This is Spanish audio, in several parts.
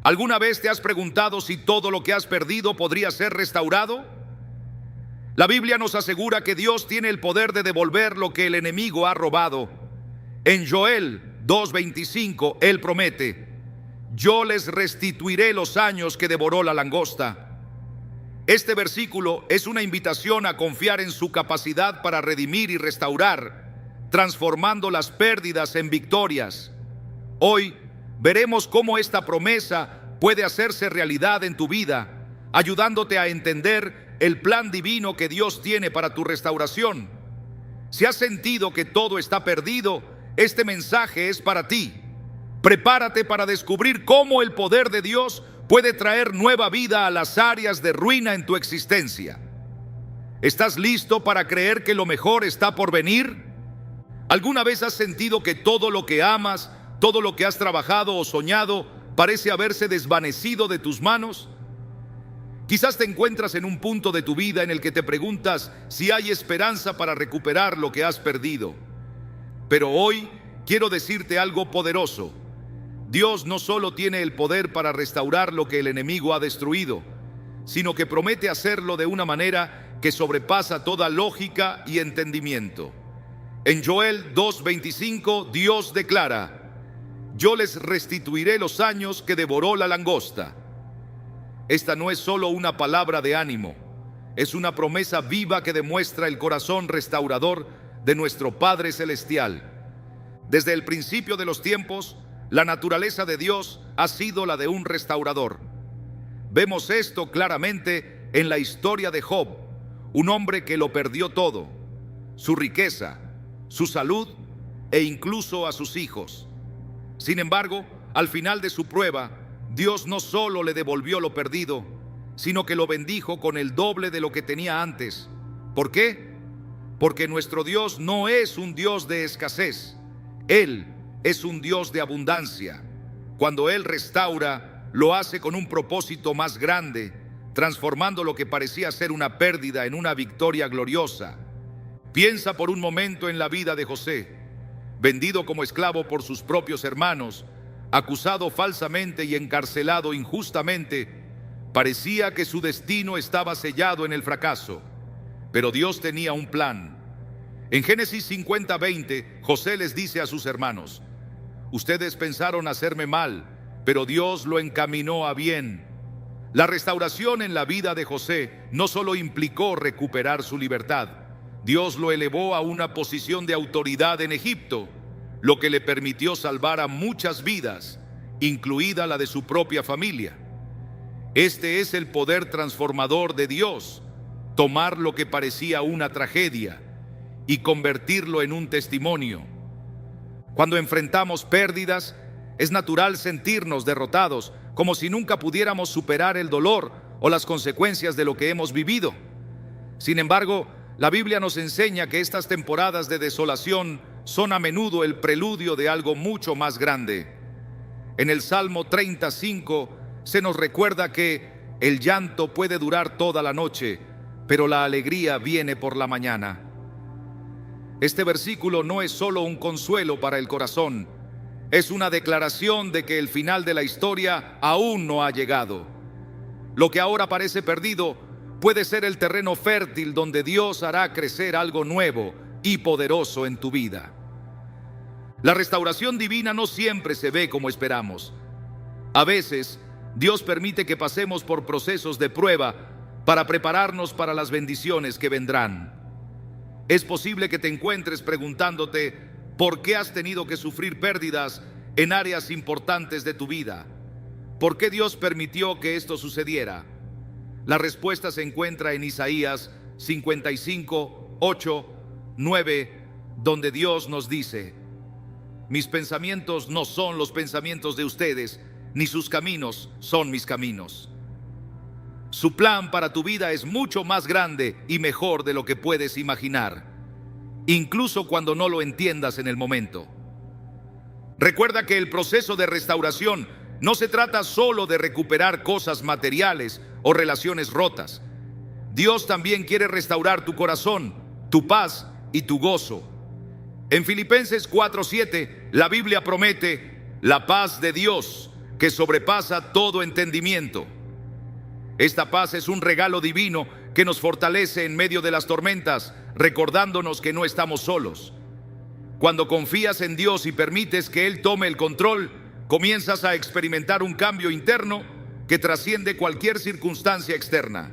¿Alguna vez te has preguntado si todo lo que has perdido podría ser restaurado? La Biblia nos asegura que Dios tiene el poder de devolver lo que el enemigo ha robado. En Joel 2:25, Él promete: yo les restituiré los años que devoró la langosta. Este versículo es una invitación a confiar en su capacidad para redimir y restaurar, transformando las pérdidas en victorias. Hoy veremos cómo esta promesa puede hacerse realidad en tu vida, ayudándote a entender el plan divino que Dios tiene para tu restauración. Si has sentido que todo está perdido, este mensaje es para ti. Prepárate para descubrir cómo el poder de Dios puede traer nueva vida a las áreas de ruina en tu existencia. ¿Estás listo para creer que lo mejor está por venir? ¿Alguna vez has sentido que todo lo que amas, todo lo que has trabajado o soñado, parece haberse desvanecido de tus manos? Quizás te encuentras en un punto de tu vida en el que te preguntas si hay esperanza para recuperar lo que has perdido. Pero hoy quiero decirte algo poderoso. Dios no solo tiene el poder para restaurar lo que el enemigo ha destruido, sino que promete hacerlo de una manera que sobrepasa toda lógica y entendimiento. En Joel 2:25, Dios declara: yo les restituiré los años que devoró la langosta. Esta no es solo una palabra de ánimo, es una promesa viva que demuestra el corazón restaurador de nuestro Padre Celestial. Desde el principio de los tiempos, la naturaleza de Dios ha sido la de un restaurador. Vemos esto claramente en la historia de Job, un hombre que lo perdió todo: su riqueza, su salud e incluso a sus hijos. Sin embargo, al final de su prueba, Dios no solo le devolvió lo perdido, sino que lo bendijo con el doble de lo que tenía antes. ¿Por qué? Porque nuestro Dios no es un Dios de escasez. Él es un Dios de abundancia. Cuando Él restaura, lo hace con un propósito más grande, transformando lo que parecía ser una pérdida en una victoria gloriosa. Piensa por un momento en la vida de José, vendido como esclavo por sus propios hermanos, acusado falsamente y encarcelado injustamente. Parecía que su destino estaba sellado en el fracaso, pero Dios tenía un plan. En Génesis 50:20, José les dice a sus hermanos: ustedes pensaron hacerme mal, pero Dios lo encaminó a bien. La restauración en la vida de José no solo implicó recuperar su libertad, Dios lo elevó a una posición de autoridad en Egipto, lo que le permitió salvar a muchas vidas, incluida la de su propia familia. Este es el poder transformador de Dios: tomar lo que parecía una tragedia y convertirlo en un testimonio. Cuando enfrentamos pérdidas, es natural sentirnos derrotados, como si nunca pudiéramos superar el dolor o las consecuencias de lo que hemos vivido. Sin embargo, la Biblia nos enseña que estas temporadas de desolación son a menudo el preludio de algo mucho más grande. En el Salmo 35 se nos recuerda que el llanto puede durar toda la noche, pero la alegría viene por la mañana. Este versículo no es solo un consuelo para el corazón, es una declaración de que el final de la historia aún no ha llegado. Lo que ahora parece perdido puede ser el terreno fértil donde Dios hará crecer algo nuevo y poderoso en tu vida. La restauración divina no siempre se ve como esperamos. A veces, Dios permite que pasemos por procesos de prueba para prepararnos para las bendiciones que vendrán. Es posible que te encuentres preguntándote por qué has tenido que sufrir pérdidas en áreas importantes de tu vida. ¿Por qué Dios permitió que esto sucediera? La respuesta se encuentra en Isaías 55, 8, 9, donde Dios nos dice: mis pensamientos no son los pensamientos de ustedes, ni sus caminos son mis caminos. Su plan para tu vida es mucho más grande y mejor de lo que puedes imaginar, incluso cuando no lo entiendas en el momento. Recuerda que el proceso de restauración no se trata solo de recuperar cosas materiales o relaciones rotas. Dios también quiere restaurar tu corazón, tu paz y tu gozo. En Filipenses 4:7, la Biblia promete: la paz de Dios, que sobrepasa todo entendimiento. Esta paz es un regalo divino que nos fortalece en medio de las tormentas, recordándonos que no estamos solos. Cuando confías en Dios y permites que Él tome el control, comienzas a experimentar un cambio interno que trasciende cualquier circunstancia externa.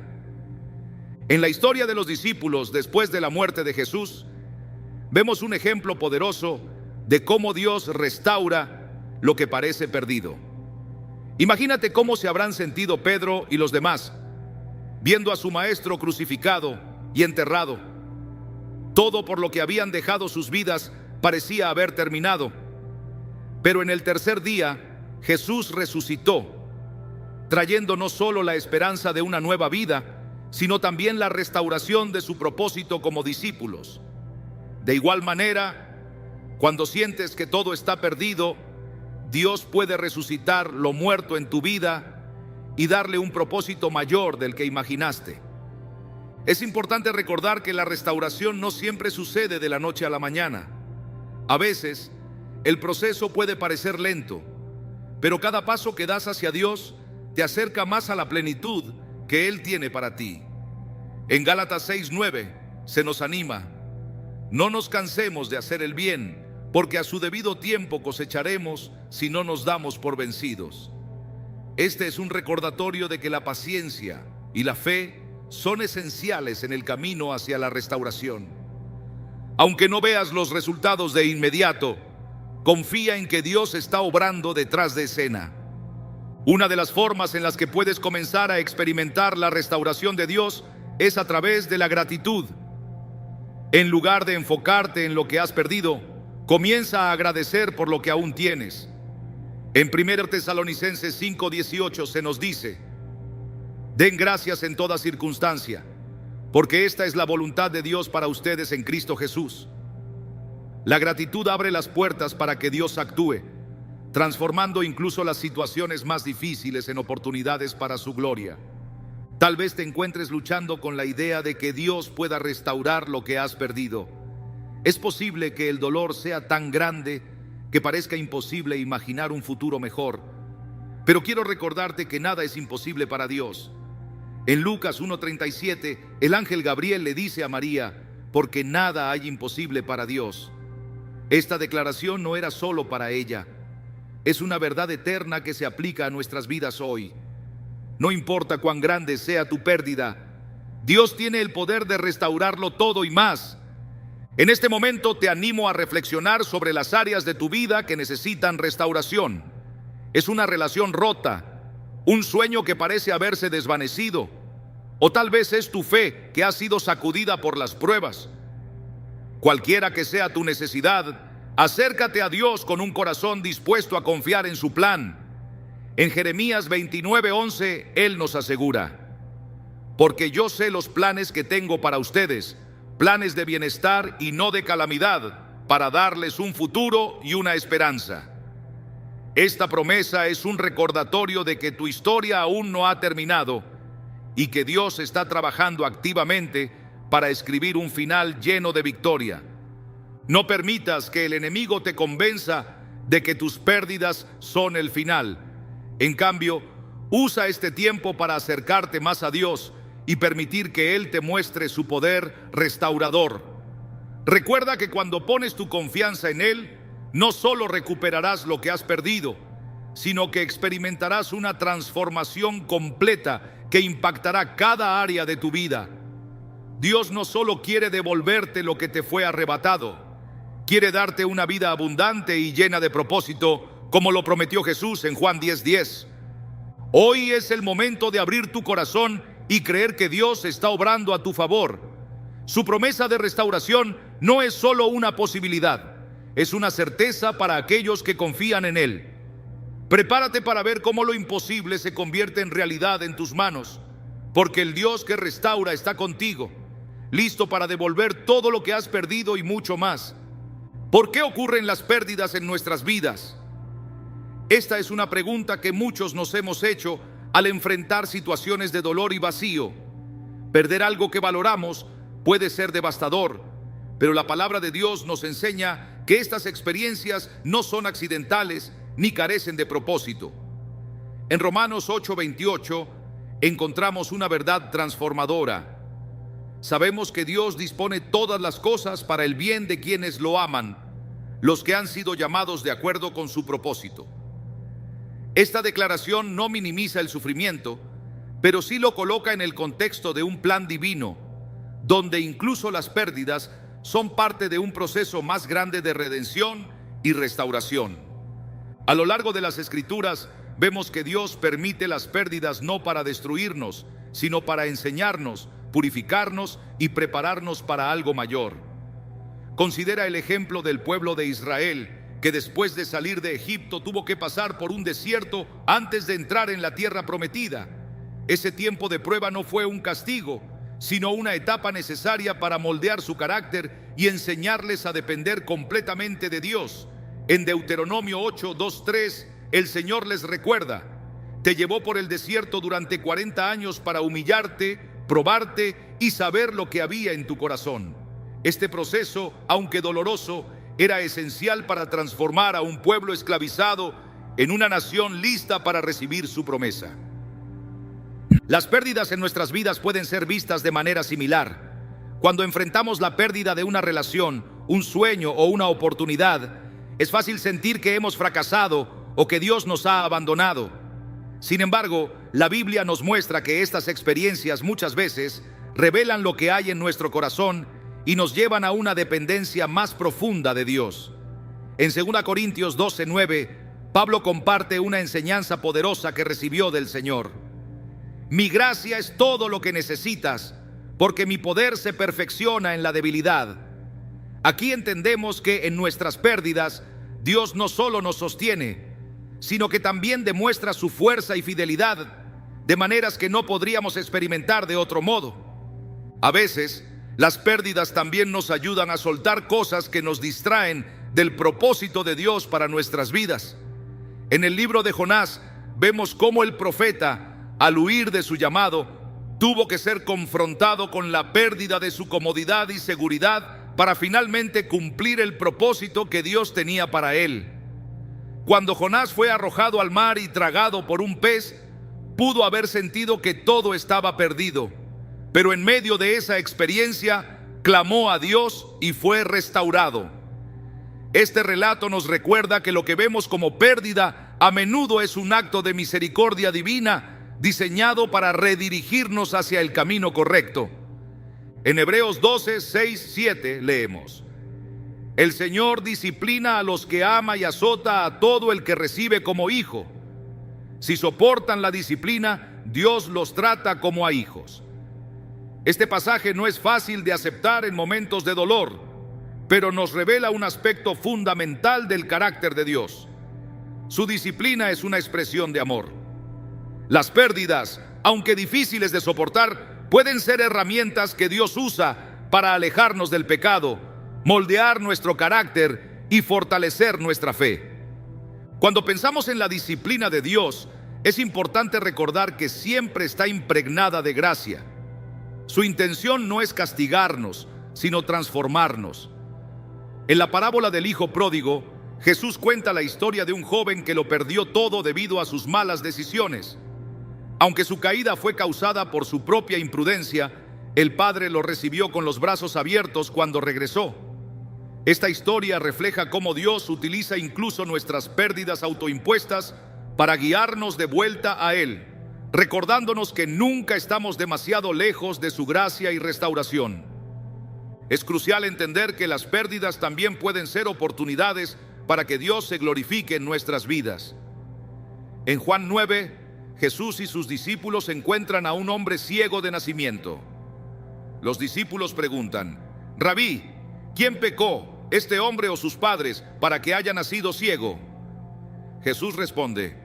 En la historia de los discípulos después de la muerte de Jesús, vemos un ejemplo poderoso de cómo Dios restaura lo que parece perdido. Imagínate cómo se habrán sentido Pedro y los demás, viendo a su maestro crucificado y enterrado. Todo por lo que habían dejado sus vidas parecía haber terminado. Pero en el tercer día, Jesús resucitó, trayendo no solo la esperanza de una nueva vida, sino también la restauración de su propósito como discípulos. De igual manera, cuando sientes que todo está perdido, Dios puede resucitar lo muerto en tu vida y darle un propósito mayor del que imaginaste. Es importante recordar que la restauración no siempre sucede de la noche a la mañana. A veces, el proceso puede parecer lento, pero cada paso que das hacia Dios te acerca más a la plenitud que Él tiene para ti. En Gálatas 6:9 se nos anima: no nos cansemos de hacer el bien, porque a su debido tiempo cosecharemos si no nos damos por vencidos. Este es un recordatorio de que la paciencia y la fe son esenciales en el camino hacia la restauración. Aunque no veas los resultados de inmediato, confía en que Dios está obrando detrás de escena. Una de las formas en las que puedes comenzar a experimentar la restauración de Dios es a través de la gratitud. En lugar de enfocarte en lo que has perdido, comienza a agradecer por lo que aún tienes. En 1 Tesalonicenses 5:18 se nos dice: den gracias en toda circunstancia, porque esta es la voluntad de Dios para ustedes en Cristo Jesús. La gratitud abre las puertas para que Dios actúe, transformando incluso las situaciones más difíciles en oportunidades para su gloria. Tal vez te encuentres luchando con la idea de que Dios pueda restaurar lo que has perdido. Es posible que el dolor sea tan grande que parezca imposible imaginar un futuro mejor. Pero quiero recordarte que nada es imposible para Dios. En Lucas 1:37, el ángel Gabriel le dice a María: porque nada hay imposible para Dios. Esta declaración no era solo para ella. Es una verdad eterna que se aplica a nuestras vidas hoy. No importa cuán grande sea tu pérdida, Dios tiene el poder de restaurarlo todo y más. En este momento te animo a reflexionar sobre las áreas de tu vida que necesitan restauración. Es una relación rota, un sueño que parece haberse desvanecido, o tal vez es tu fe que ha sido sacudida por las pruebas. Cualquiera que sea tu necesidad, acércate a Dios con un corazón dispuesto a confiar en su plan. En Jeremías 29:11, Él nos asegura: porque yo sé los planes que tengo para ustedes, planes de bienestar y no de calamidad, para darles un futuro y una esperanza. Esta promesa es un recordatorio de que tu historia aún no ha terminado y que Dios está trabajando activamente para escribir un final lleno de victoria. No permitas que el enemigo te convenza de que tus pérdidas son el final. En cambio, usa este tiempo para acercarte más a Dios y permitir que Él te muestre su poder restaurador. Recuerda que cuando pones tu confianza en Él, no solo recuperarás lo que has perdido, sino que experimentarás una transformación completa que impactará cada área de tu vida. Dios no solo quiere devolverte lo que te fue arrebatado, quiere darte una vida abundante y llena de propósito, como lo prometió Jesús en Juan 10:10. Hoy es el momento de abrir tu corazón y creer que Dios está obrando a tu favor. Su promesa de restauración no es solo una posibilidad, es una certeza para aquellos que confían en Él. Prepárate para ver cómo lo imposible se convierte en realidad en tus manos, porque el Dios que restaura está contigo, listo para devolver todo lo que has perdido y mucho más. ¿Por qué ocurren las pérdidas en nuestras vidas? Esta es una pregunta que muchos nos hemos hecho al enfrentar situaciones de dolor y vacío. Perder algo que valoramos puede ser devastador, pero la palabra de Dios nos enseña que estas experiencias no son accidentales ni carecen de propósito. En Romanos 8:28 encontramos una verdad transformadora. Sabemos que Dios dispone todas las cosas para el bien de quienes lo aman, los que han sido llamados de acuerdo con su propósito. Esta declaración no minimiza el sufrimiento, pero sí lo coloca en el contexto de un plan divino, donde incluso las pérdidas son parte de un proceso más grande de redención y restauración. A lo largo de las Escrituras vemos que Dios permite las pérdidas no para destruirnos, sino para enseñarnos, purificarnos y prepararnos para algo mayor. Considera el ejemplo del pueblo de Israel, que después de salir de Egipto tuvo que pasar por un desierto antes de entrar en la tierra prometida. Ese tiempo de prueba no fue un castigo, sino una etapa necesaria para moldear su carácter y enseñarles a depender completamente de Dios. En Deuteronomio 8:2-3, el Señor les recuerda: te llevó por el desierto durante 40 años para humillarte, probarte y saber lo que había en tu corazón. Este proceso, aunque doloroso, era esencial para transformar a un pueblo esclavizado en una nación lista para recibir su promesa. Las pérdidas en nuestras vidas pueden ser vistas de manera similar. Cuando enfrentamos la pérdida de una relación, un sueño o una oportunidad, es fácil sentir que hemos fracasado o que Dios nos ha abandonado. Sin embargo, la Biblia nos muestra que estas experiencias muchas veces revelan lo que hay en nuestro corazón y nos llevan a una dependencia más profunda de Dios. En 2 Corintios 12:9, Pablo comparte una enseñanza poderosa que recibió del Señor. Mi gracia es todo lo que necesitas, porque mi poder se perfecciona en la debilidad. Aquí entendemos que en nuestras pérdidas, Dios no solo nos sostiene, sino que también demuestra su fuerza y fidelidad de maneras que no podríamos experimentar de otro modo. A veces, las pérdidas también nos ayudan a soltar cosas que nos distraen del propósito de Dios para nuestras vidas. En el libro de Jonás vemos cómo el profeta, al huir de su llamado, tuvo que ser confrontado con la pérdida de su comodidad y seguridad para finalmente cumplir el propósito que Dios tenía para él. Cuando Jonás fue arrojado al mar y tragado por un pez, pudo haber sentido que todo estaba perdido, pero en medio de esa experiencia clamó a Dios y fue restaurado. Este relato nos recuerda que lo que vemos como pérdida a menudo es un acto de misericordia divina diseñado para redirigirnos hacia el camino correcto. En Hebreos 12:6-7 leemos: el Señor disciplina a los que ama y azota a todo el que recibe como hijo. Si soportan la disciplina, Dios los trata como a hijos. Este pasaje no es fácil de aceptar en momentos de dolor, pero nos revela un aspecto fundamental del carácter de Dios. Su disciplina es una expresión de amor. Las pérdidas, aunque difíciles de soportar, pueden ser herramientas que Dios usa para alejarnos del pecado, moldear nuestro carácter y fortalecer nuestra fe. Cuando pensamos en la disciplina de Dios, es importante recordar que siempre está impregnada de gracia. Su intención no es castigarnos, sino transformarnos. En la parábola del hijo pródigo, Jesús cuenta la historia de un joven que lo perdió todo debido a sus malas decisiones. Aunque su caída fue causada por su propia imprudencia, el padre lo recibió con los brazos abiertos cuando regresó. Esta historia refleja cómo Dios utiliza incluso nuestras pérdidas autoimpuestas para guiarnos de vuelta a Él, recordándonos que nunca estamos demasiado lejos de su gracia y restauración. Es crucial entender que las pérdidas también pueden ser oportunidades para que Dios se glorifique en nuestras vidas. En Juan 9, Jesús y sus discípulos encuentran a un hombre ciego de nacimiento. Los discípulos preguntan: Rabí, ¿quién pecó, este hombre o sus padres, para que haya nacido ciego? Jesús responde: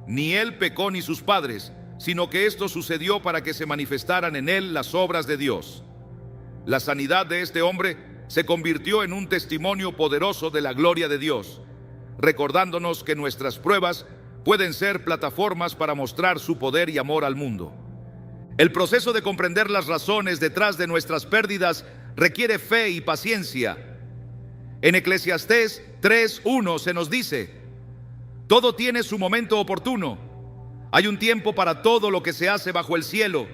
ni él pecó ni sus padres, sino que esto sucedió para que se manifestaran en él las obras de Dios. La sanidad de este hombre se convirtió en un testimonio poderoso de la gloria de Dios, recordándonos que nuestras pruebas pueden ser plataformas para mostrar su poder y amor al mundo. El proceso de comprender las razones detrás de nuestras pérdidas requiere fe y paciencia. En Eclesiastés 3:1 se nos dice: todo tiene su momento oportuno. Hay un tiempo para todo lo que se hace bajo el cielo.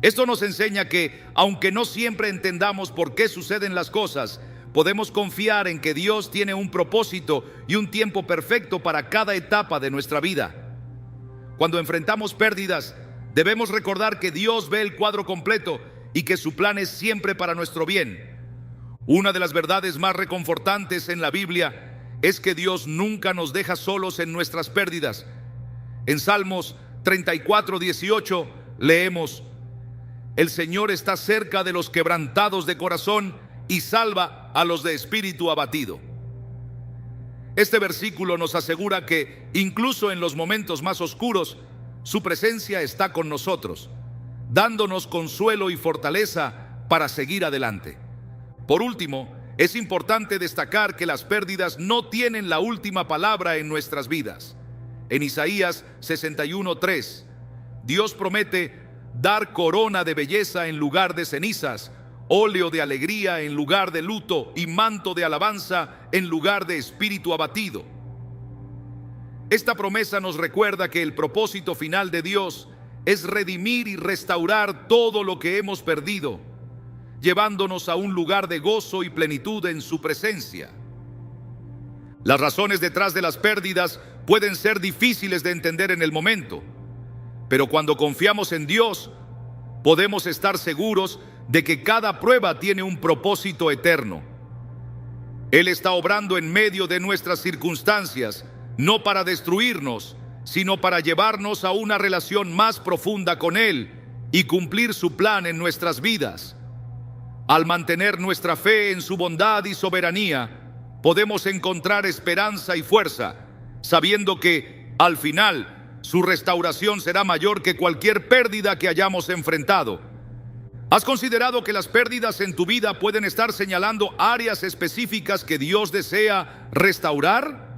Esto nos enseña que, aunque no siempre entendamos por qué suceden las cosas, podemos confiar en que Dios tiene un propósito y un tiempo perfecto para cada etapa de nuestra vida. Cuando enfrentamos pérdidas, debemos recordar que Dios ve el cuadro completo y que su plan es siempre para nuestro bien. Una de las verdades más reconfortantes en la Biblia es que Dios nunca nos deja solos en nuestras pérdidas. En Salmos 34:18 leemos: el Señor está cerca de los quebrantados de corazón y salva a los de espíritu abatido. Este versículo nos asegura que incluso en los momentos más oscuros, su presencia está con nosotros, dándonos consuelo y fortaleza para seguir adelante. Por último, es importante destacar que las pérdidas no tienen la última palabra en nuestras vidas. En Isaías 61:3, Dios promete dar corona de belleza en lugar de cenizas, óleo de alegría en lugar de luto y manto de alabanza en lugar de espíritu abatido. Esta promesa nos recuerda que el propósito final de Dios es redimir y restaurar todo lo que hemos perdido, llevándonos a un lugar de gozo y plenitud en su presencia. Las razones detrás de las pérdidas pueden ser difíciles de entender en el momento, pero cuando confiamos en Dios, podemos estar seguros de que cada prueba tiene un propósito eterno. Él está obrando en medio de nuestras circunstancias, no para destruirnos, sino para llevarnos a una relación más profunda con Él y cumplir su plan en nuestras vidas. Al mantener nuestra fe en su bondad y soberanía, podemos encontrar esperanza y fuerza, sabiendo que, al final, su restauración será mayor que cualquier pérdida que hayamos enfrentado. ¿Has considerado que las pérdidas en tu vida pueden estar señalando áreas específicas que Dios desea restaurar?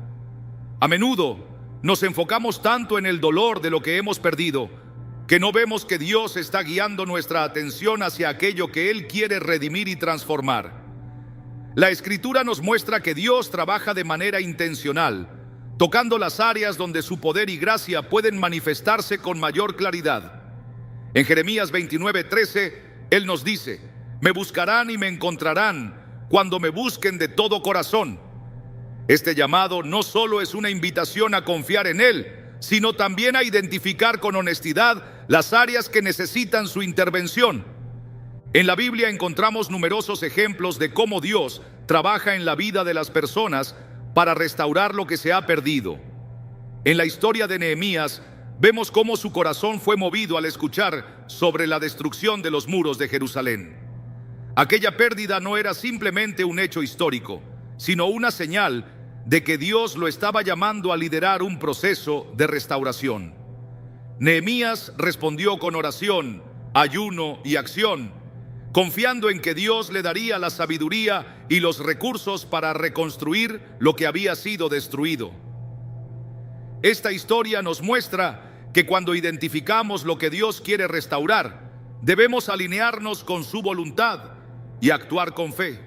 A menudo nos enfocamos tanto en el dolor de lo que hemos perdido, que no vemos que Dios está guiando nuestra atención hacia aquello que Él quiere redimir y transformar. La Escritura nos muestra que Dios trabaja de manera intencional, tocando las áreas donde su poder y gracia pueden manifestarse con mayor claridad. En Jeremías 29:13, Él nos dice: me buscarán y me encontrarán cuando me busquen de todo corazón. Este llamado no solo es una invitación a confiar en Él, sino también a identificar con honestidad las áreas que necesitan su intervención. En la Biblia encontramos numerosos ejemplos de cómo Dios trabaja en la vida de las personas para restaurar lo que se ha perdido. En la historia de Nehemías, vemos cómo su corazón fue movido al escuchar sobre la destrucción de los muros de Jerusalén. Aquella pérdida no era simplemente un hecho histórico, sino una señal de que Dios lo estaba llamando a liderar un proceso de restauración. Nehemías respondió con oración, ayuno y acción, confiando en que Dios le daría la sabiduría y los recursos para reconstruir lo que había sido destruido. Esta historia nos muestra que cuando identificamos lo que Dios quiere restaurar, debemos alinearnos con su voluntad y actuar con fe.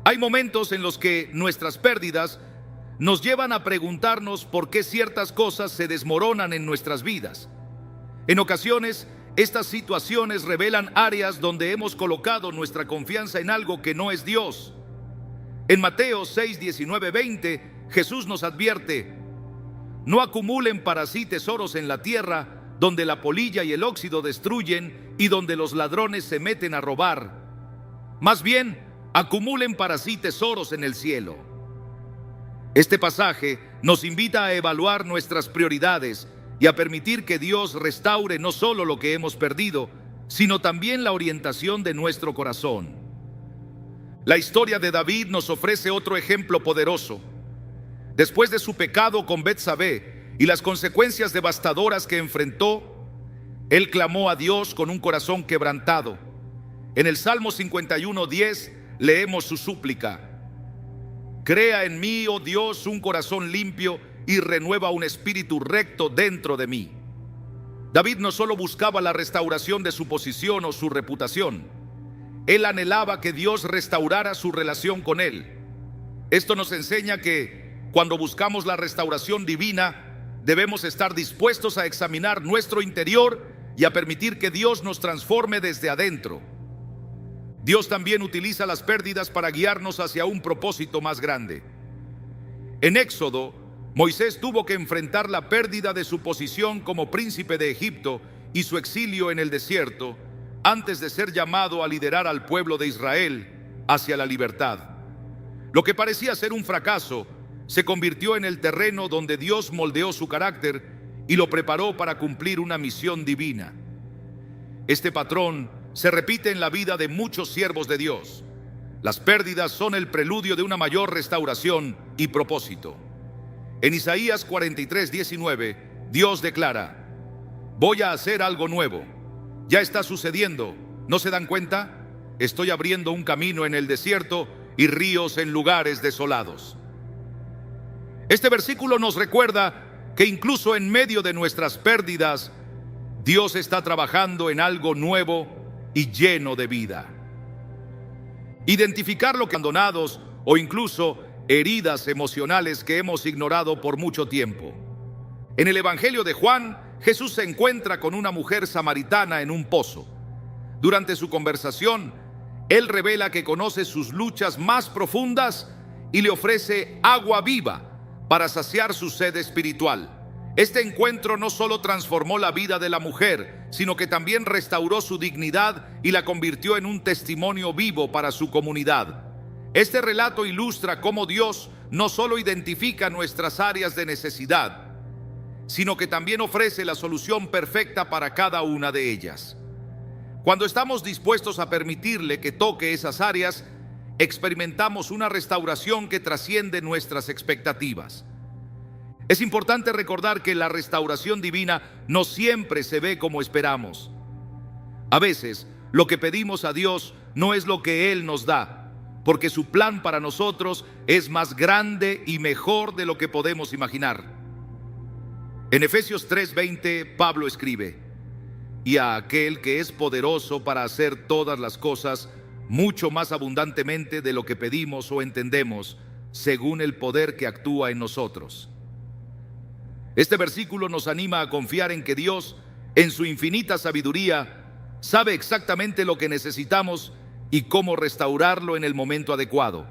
Hay momentos en los que nuestras pérdidas nos llevan a preguntarnos por qué ciertas cosas se desmoronan en nuestras vidas. En ocasiones, estas situaciones revelan áreas donde hemos colocado nuestra confianza en algo que no es Dios. En Mateo 6:19-20, Jesús nos advierte: no acumulen para sí tesoros en la tierra, donde la polilla y el óxido destruyen y donde los ladrones se meten a robar. Más bien, acumulen para sí tesoros en el cielo. Este pasaje nos invita a evaluar nuestras prioridades y a permitir que Dios restaure no solo lo que hemos perdido, sino también la orientación de nuestro corazón. La historia de David nos ofrece otro ejemplo poderoso. Después de su pecado con Betsabé y las consecuencias devastadoras que enfrentó, él clamó a Dios con un corazón quebrantado. En el Salmo 51:10 leemos su súplica: crea en mí, oh Dios, un corazón limpio y renueva un espíritu recto dentro de mí. David no solo buscaba la restauración de su posición o su reputación, él anhelaba que Dios restaurara su relación con él. Esto nos enseña que cuando buscamos la restauración divina, debemos estar dispuestos a examinar nuestro interior y a permitir que Dios nos transforme desde adentro. Dios también utiliza las pérdidas para guiarnos hacia un propósito más grande. En Éxodo, Moisés tuvo que enfrentar la pérdida de su posición como príncipe de Egipto y su exilio en el desierto antes de ser llamado a liderar al pueblo de Israel hacia la libertad. Lo que parecía ser un fracaso se convirtió en el terreno donde Dios moldeó su carácter y lo preparó para cumplir una misión divina. Este patrón se repite en la vida de muchos siervos de Dios. Las pérdidas son el preludio de una mayor restauración y propósito. En Isaías 43:19, Dios declara: voy a hacer algo nuevo. Ya está sucediendo. ¿No se dan cuenta? Estoy abriendo un camino en el desierto y ríos en lugares desolados. Este versículo nos recuerda que incluso en medio de nuestras pérdidas, Dios está trabajando en algo nuevo y lleno de vida. Identificar lo que abandonados o incluso heridas emocionales que hemos ignorado por mucho tiempo. En el Evangelio de Juan, Jesús se encuentra con una mujer samaritana en un pozo. Durante su conversación, Él revela que conoce sus luchas más profundas y le ofrece agua viva para saciar su sed espiritual. Este encuentro no solo transformó la vida de la mujer, sino que también restauró su dignidad y la convirtió en un testimonio vivo para su comunidad. Este relato ilustra cómo Dios no solo identifica nuestras áreas de necesidad, sino que también ofrece la solución perfecta para cada una de ellas. Cuando estamos dispuestos a permitirle que toque esas áreas, experimentamos una restauración que trasciende nuestras expectativas. Es importante recordar que la restauración divina no siempre se ve como esperamos. A veces, lo que pedimos a Dios no es lo que Él nos da, porque su plan para nosotros es más grande y mejor de lo que podemos imaginar. En Efesios 3:20, Pablo escribe: y a aquel que es poderoso para hacer todas las cosas mucho más abundantemente de lo que pedimos o entendemos, según el poder que actúa en nosotros. Este versículo nos anima a confiar en que Dios, en su infinita sabiduría, sabe exactamente lo que necesitamos y cómo restaurarlo en el momento adecuado.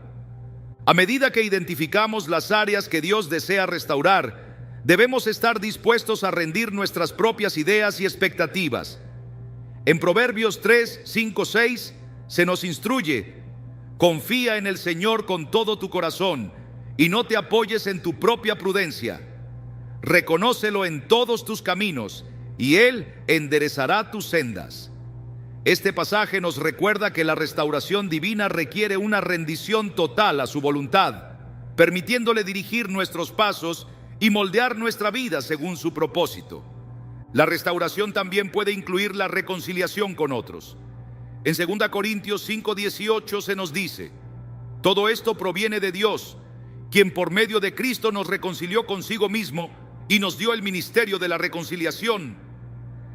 A medida que identificamos las áreas que Dios desea restaurar, debemos estar dispuestos a rendir nuestras propias ideas y expectativas. En Proverbios 3:5-6 se nos instruye: confía en el Señor con todo tu corazón y no te apoyes en tu propia prudencia. Reconócelo en todos tus caminos y Él enderezará tus sendas. Este pasaje nos recuerda que la restauración divina requiere una rendición total a su voluntad, permitiéndole dirigir nuestros pasos y moldear nuestra vida según su propósito. La restauración también puede incluir la reconciliación con otros. En 2 Corintios 5:18 se nos dice: todo esto proviene de Dios, quien por medio de Cristo nos reconcilió consigo mismo y nos dio el ministerio de la reconciliación.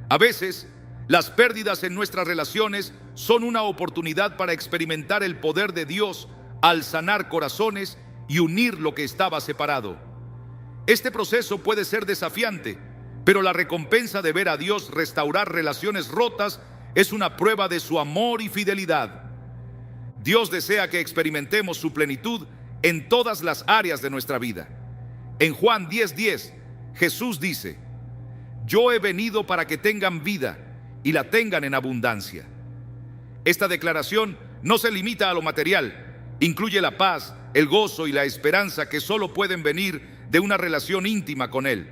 A veces, las pérdidas en nuestras relaciones son una oportunidad para experimentar el poder de Dios al sanar corazones y unir lo que estaba separado. Este proceso puede ser desafiante, pero la recompensa de ver a Dios restaurar relaciones rotas es una prueba de su amor y fidelidad. Dios desea que experimentemos su plenitud en todas las áreas de nuestra vida. En Juan 10:10, Jesús dice: yo he venido para que tengan vida y la tengan en abundancia. Esta declaración no se limita a lo material, incluye la paz, el gozo y la esperanza que solo pueden venir de una relación íntima con Él.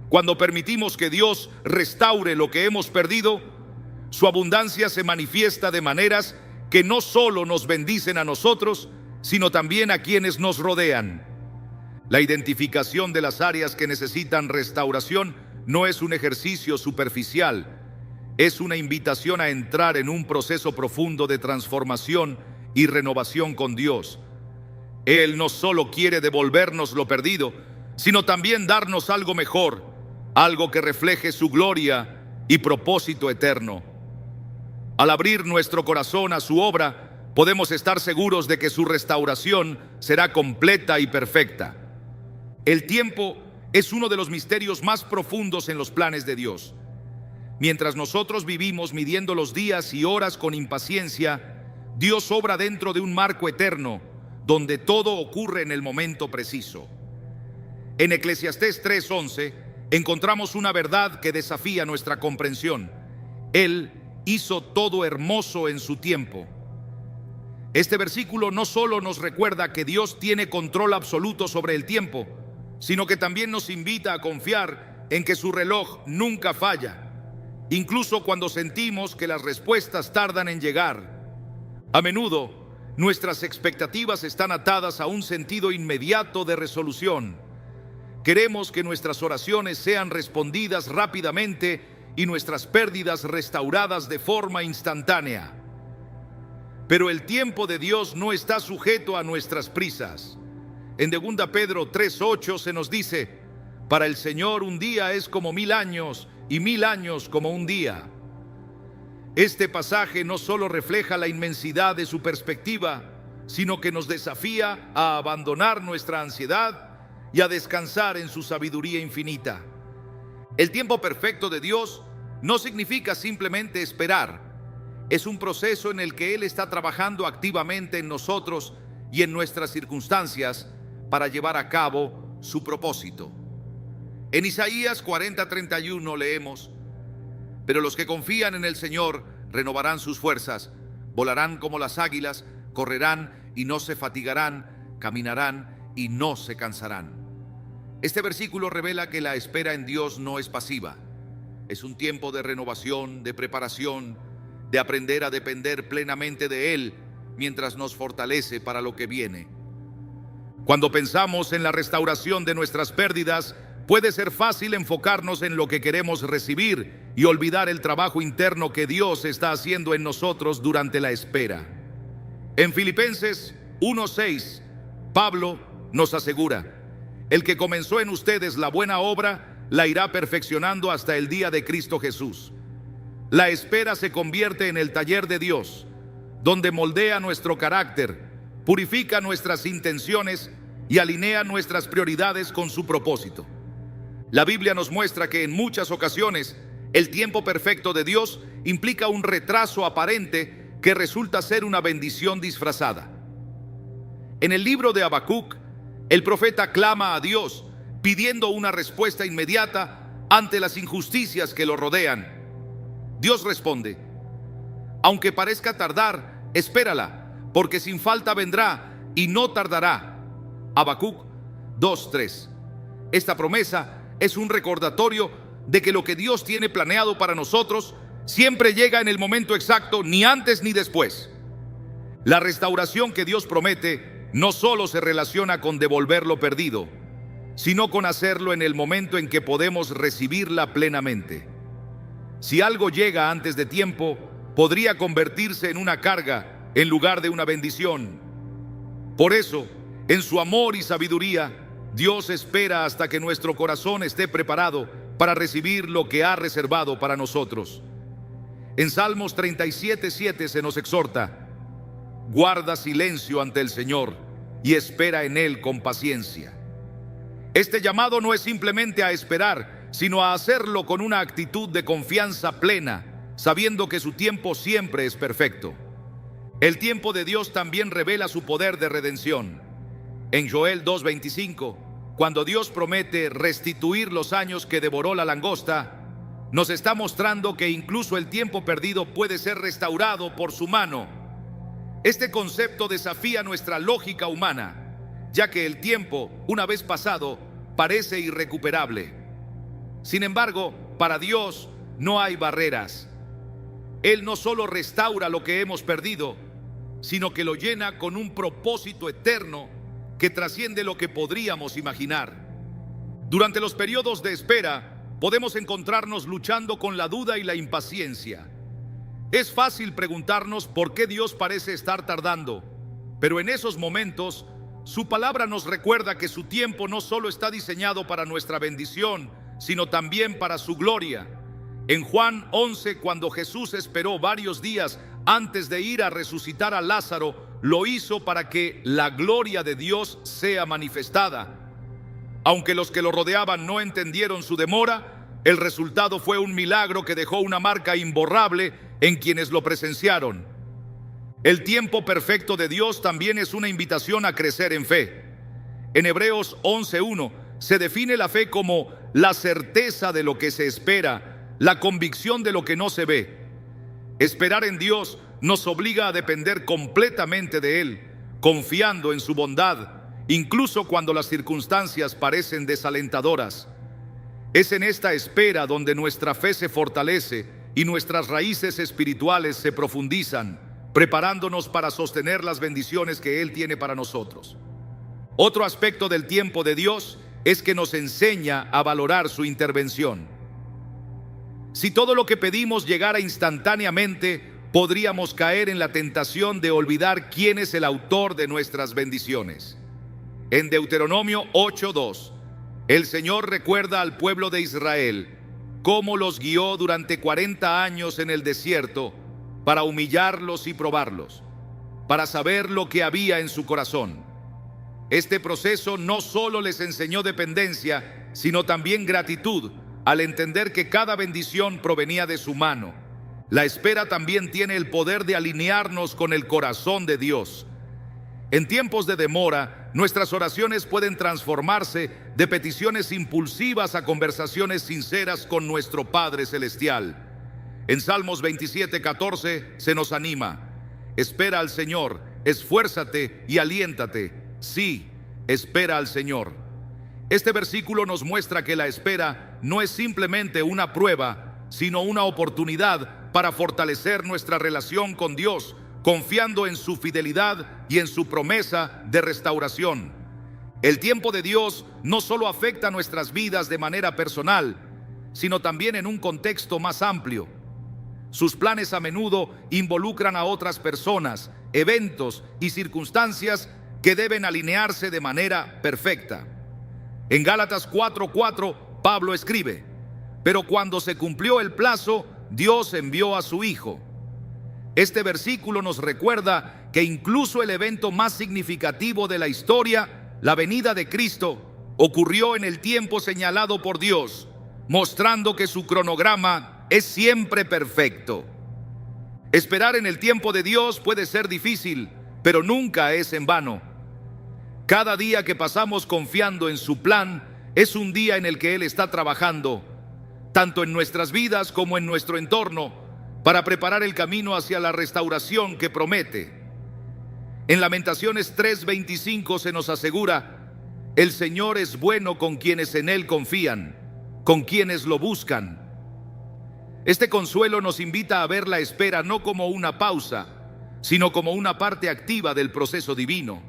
Cuando permitimos que Dios restaure lo que hemos perdido, su abundancia se manifiesta de maneras que no solo nos bendicen a nosotros, sino también a quienes nos rodean. La identificación de las áreas que necesitan restauración no es un ejercicio superficial, es una invitación a entrar en un proceso profundo de transformación y renovación con Dios. Él no solo quiere devolvernos lo perdido, sino también darnos algo mejor, algo que refleje su gloria y propósito eterno. Al abrir nuestro corazón a su obra, podemos estar seguros de que su restauración será completa y perfecta. El tiempo es uno de los misterios más profundos en los planes de Dios. Mientras nosotros vivimos midiendo los días y horas con impaciencia, Dios obra dentro de un marco eterno, donde todo ocurre en el momento preciso. En Eclesiastés 3:11 encontramos una verdad que desafía nuestra comprensión. Él hizo todo hermoso en su tiempo. Este versículo no solo nos recuerda que Dios tiene control absoluto sobre el tiempo, sino que también nos invita a confiar en que su reloj nunca falla, incluso cuando sentimos que las respuestas tardan en llegar. A menudo, nuestras expectativas están atadas a un sentido inmediato de resolución. Queremos que nuestras oraciones sean respondidas rápidamente y nuestras pérdidas restauradas de forma instantánea. Pero el tiempo de Dios no está sujeto a nuestras prisas. En 2 Pedro 3:8 se nos dice: para el Señor un día es como 1000 años y 1000 años como un día. Este pasaje no solo refleja la inmensidad de su perspectiva, sino que nos desafía a abandonar nuestra ansiedad y a descansar en su sabiduría infinita. El tiempo perfecto de Dios no significa simplemente esperar. Es un proceso en el que Él está trabajando activamente en nosotros y en nuestras circunstancias para llevar a cabo su propósito. En Isaías 40:31 leemos: pero los que confían en el Señor renovarán sus fuerzas, volarán como las águilas, correrán y no se fatigarán, caminarán y no se cansarán. Este versículo revela que la espera en Dios no es pasiva. Es un tiempo de renovación, de preparación, de aprender a depender plenamente de Él mientras nos fortalece para lo que viene. Cuando pensamos en la restauración de nuestras pérdidas, puede ser fácil enfocarnos en lo que queremos recibir y olvidar el trabajo interno que Dios está haciendo en nosotros durante la espera. En Filipenses 1:6, Pablo nos asegura: el que comenzó en ustedes la buena obra, la irá perfeccionando hasta el día de Cristo Jesús. La espera se convierte en el taller de Dios, donde moldea nuestro carácter, purifica nuestras intenciones y alinea nuestras prioridades con su propósito. La Biblia nos muestra que en muchas ocasiones el tiempo perfecto de Dios implica un retraso aparente que resulta ser una bendición disfrazada. En el libro de Habacuc, el profeta clama a Dios pidiendo una respuesta inmediata ante las injusticias que lo rodean. Dios responde: aunque parezca tardar, espérala, porque sin falta vendrá y no tardará. Habacuc 2:3. Esta promesa es un recordatorio de que lo que Dios tiene planeado para nosotros siempre llega en el momento exacto, ni antes ni después. La restauración que Dios promete no solo se relaciona con devolver lo perdido, sino con hacerlo en el momento en que podemos recibirla plenamente. Si algo llega antes de tiempo, podría convertirse en una carga en lugar de una bendición. Por eso, en su amor y sabiduría, Dios espera hasta que nuestro corazón esté preparado para recibir lo que ha reservado para nosotros. En Salmos 37:7 se nos exhorta: guarda silencio ante el Señor y espera en Él con paciencia. Este llamado no es simplemente a esperar, sino a hacerlo con una actitud de confianza plena, sabiendo que su tiempo siempre es perfecto. El tiempo de Dios también revela su poder de redención. En Joel 2:25, cuando Dios promete restituir los años que devoró la langosta, nos está mostrando que incluso el tiempo perdido puede ser restaurado por su mano. Este concepto desafía nuestra lógica humana, ya que el tiempo, una vez pasado, parece irrecuperable. Sin embargo, para Dios no hay barreras. Él no solo restaura lo que hemos perdido, sino que lo llena con un propósito eterno que trasciende lo que podríamos imaginar. Durante los periodos de espera, podemos encontrarnos luchando con la duda y la impaciencia. Es fácil preguntarnos por qué Dios parece estar tardando, pero en esos momentos, su palabra nos recuerda que su tiempo no solo está diseñado para nuestra bendición, sino también para su gloria. En Juan 11, cuando Jesús esperó varios días antes de ir a resucitar a Lázaro, lo hizo para que la gloria de Dios sea manifestada. Aunque los que lo rodeaban no entendieron su demora, el resultado fue un milagro que dejó una marca imborrable en quienes lo presenciaron. El tiempo perfecto de Dios también es una invitación a crecer en fe. En Hebreos 11:1 se define la fe como la certeza de lo que se espera, la convicción de lo que no se ve. Esperar en Dios nos obliga a depender completamente de Él, confiando en su bondad, incluso cuando las circunstancias parecen desalentadoras. Es en esta espera donde nuestra fe se fortalece y nuestras raíces espirituales se profundizan, preparándonos para sostener las bendiciones que Él tiene para nosotros. Otro aspecto del tiempo de Dios es que nos enseña a valorar su intervención. Si todo lo que pedimos llegara instantáneamente, podríamos caer en la tentación de olvidar quién es el autor de nuestras bendiciones. En Deuteronomio 8:2, el Señor recuerda al pueblo de Israel cómo los guió durante 40 años en el desierto para humillarlos y probarlos, para saber lo que había en su corazón. Este proceso no solo les enseñó dependencia, sino también gratitud, al entender que cada bendición provenía de su mano. La espera también tiene el poder de alinearnos con el corazón de Dios. En tiempos de demora, nuestras oraciones pueden transformarse de peticiones impulsivas a conversaciones sinceras con nuestro Padre Celestial. En Salmos 27:14 se nos anima: espera al Señor, esfuérzate y aliéntate. Sí, espera al Señor. Este versículo nos muestra que la espera no es simplemente una prueba, sino una oportunidad para fortalecer nuestra relación con Dios, confiando en su fidelidad y en su promesa de restauración. El tiempo de Dios no solo afecta nuestras vidas de manera personal, sino también en un contexto más amplio. Sus planes a menudo involucran a otras personas, eventos y circunstancias que deben alinearse de manera perfecta. En Gálatas 4:4, Pablo escribe: pero cuando se cumplió el plazo, Dios envió a su Hijo. Este versículo nos recuerda que incluso el evento más significativo de la historia, la venida de Cristo, ocurrió en el tiempo señalado por Dios, mostrando que su cronograma es siempre perfecto. Esperar en el tiempo de Dios puede ser difícil, pero nunca es en vano. Cada día que pasamos confiando en su plan es un día en el que Él está trabajando, tanto en nuestras vidas como en nuestro entorno, para preparar el camino hacia la restauración que promete. En Lamentaciones 3:25 se nos asegura: el Señor es bueno con quienes en Él confían, con quienes lo buscan. Este consuelo nos invita a ver la espera no como una pausa, sino como una parte activa del proceso divino.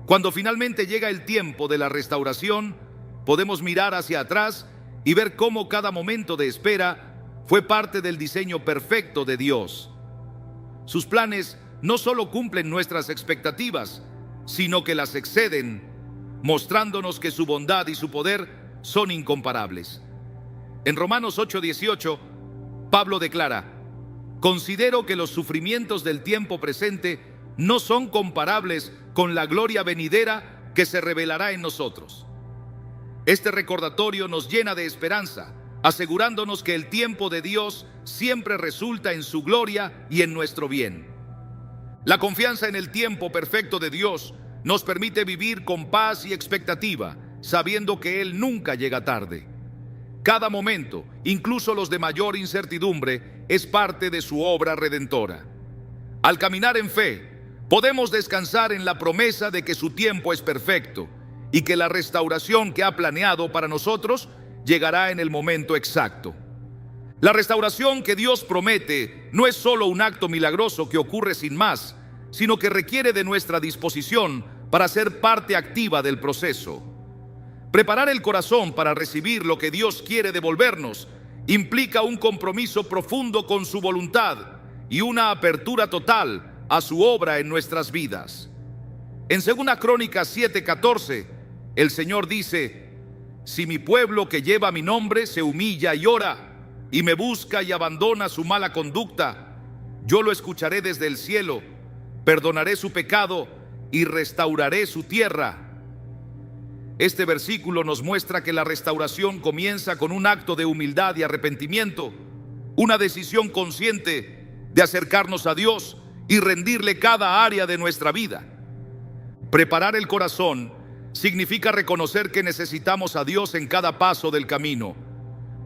Cuando finalmente llega el tiempo de la restauración, podemos mirar hacia atrás y ver cómo cada momento de espera fue parte del diseño perfecto de Dios. Sus planes no solo cumplen nuestras expectativas, sino que las exceden, mostrándonos que su bondad y su poder son incomparables. En Romanos 8:18, Pablo declara: considero que los sufrimientos del tiempo presente no son comparables con la gloria venidera que se revelará en nosotros. Este recordatorio nos llena de esperanza, asegurándonos que el tiempo de Dios siempre resulta en su gloria y en nuestro bien. La confianza en el tiempo perfecto de Dios nos permite vivir con paz y expectativa, sabiendo que Él nunca llega tarde. Cada momento, incluso los de mayor incertidumbre, es parte de su obra redentora. Al caminar en fe, podemos descansar en la promesa de que su tiempo es perfecto y que la restauración que ha planeado para nosotros llegará en el momento exacto. La restauración que Dios promete no es solo un acto milagroso que ocurre sin más, sino que requiere de nuestra disposición para ser parte activa del proceso. Preparar el corazón para recibir lo que Dios quiere devolvernos implica un compromiso profundo con su voluntad y una apertura total a su obra en nuestras vidas. En 2 Crónicas 7:14, el Señor dice: si mi pueblo que lleva mi nombre se humilla y ora, y me busca y abandona su mala conducta, yo lo escucharé desde el cielo, perdonaré su pecado y restauraré su tierra. Este versículo nos muestra que la restauración comienza con un acto de humildad y arrepentimiento, una decisión consciente de acercarnos a Dios y rendirle cada área de nuestra vida. Preparar el corazón significa reconocer que necesitamos a Dios en cada paso del camino.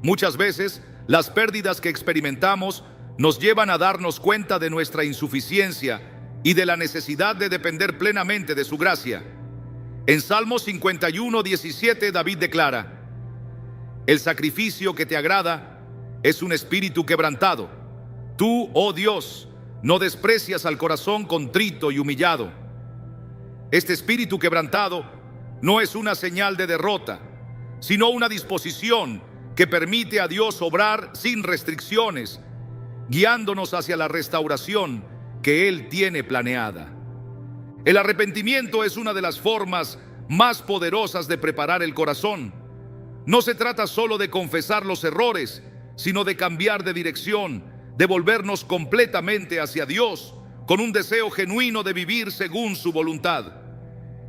Muchas veces, las pérdidas que experimentamos nos llevan a darnos cuenta de nuestra insuficiencia y de la necesidad de depender plenamente de su gracia. En Salmos 51:17, David declara: el sacrificio que te agrada es un espíritu quebrantado. Tú, oh Dios, no desprecias al corazón contrito y humillado. Este espíritu quebrantado no es una señal de derrota, sino una disposición que permite a Dios obrar sin restricciones, guiándonos hacia la restauración que Él tiene planeada. El arrepentimiento es una de las formas más poderosas de preparar el corazón. No se trata solo de confesar los errores, sino de cambiar de dirección, de volvernos completamente hacia Dios, con un deseo genuino de vivir según su voluntad.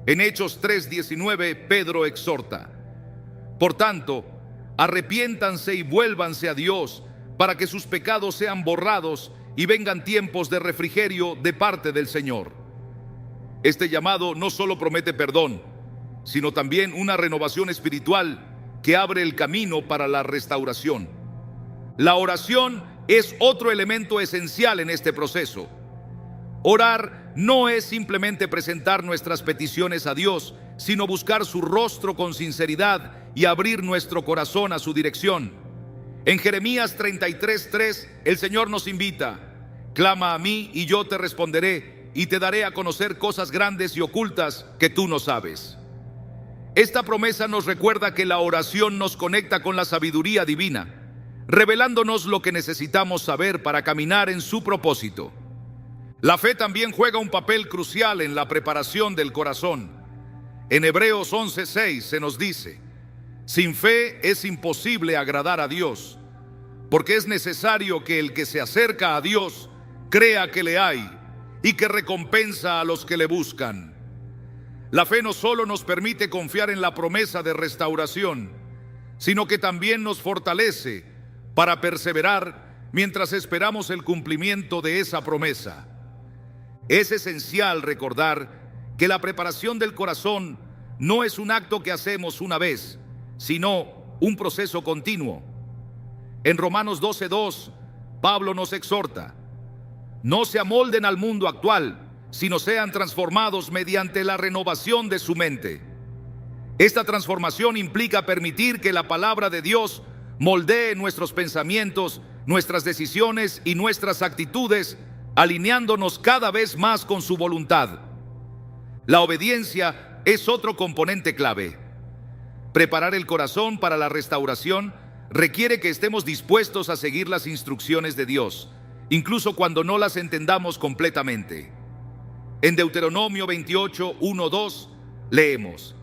En Hechos 3:19, Pedro exhorta: por tanto, arrepiéntanse y vuélvanse a Dios, para que sus pecados sean borrados y vengan tiempos de refrigerio de parte del Señor. Este llamado no solo promete perdón, sino también una renovación espiritual que abre el camino para la restauración. La oración es otro elemento esencial en este proceso. Orar no es simplemente presentar nuestras peticiones a Dios, sino buscar su rostro con sinceridad y abrir nuestro corazón a su dirección. En Jeremías 33:3, el Señor nos invita: clama a mí y yo te responderé, y te daré a conocer cosas grandes y ocultas que tú no sabes. Esta promesa nos recuerda que la oración nos conecta con la sabiduría divina, revelándonos lo que necesitamos saber para caminar en su propósito. La fe también juega un papel crucial en la preparación del corazón. En Hebreos 11:6 se nos dice: sin fe es imposible agradar a Dios, porque es necesario que el que se acerca a Dios crea que le hay y que recompensa a los que le buscan. La fe no solo nos permite confiar en la promesa de restauración, sino que también nos fortalece para perseverar mientras esperamos el cumplimiento de esa promesa. Es esencial recordar que la preparación del corazón no es un acto que hacemos una vez, sino un proceso continuo. En Romanos 12:2, Pablo nos exhorta: no se amolden al mundo actual, sino sean transformados mediante la renovación de su mente. Esta transformación implica permitir que la palabra de Dios moldee nuestros pensamientos, nuestras decisiones y nuestras actitudes, alineándonos cada vez más con su voluntad. La obediencia es otro componente clave. Preparar el corazón para la restauración requiere que estemos dispuestos a seguir las instrucciones de Dios, incluso cuando no las entendamos completamente. En Deuteronomio 28:1-2 leemos: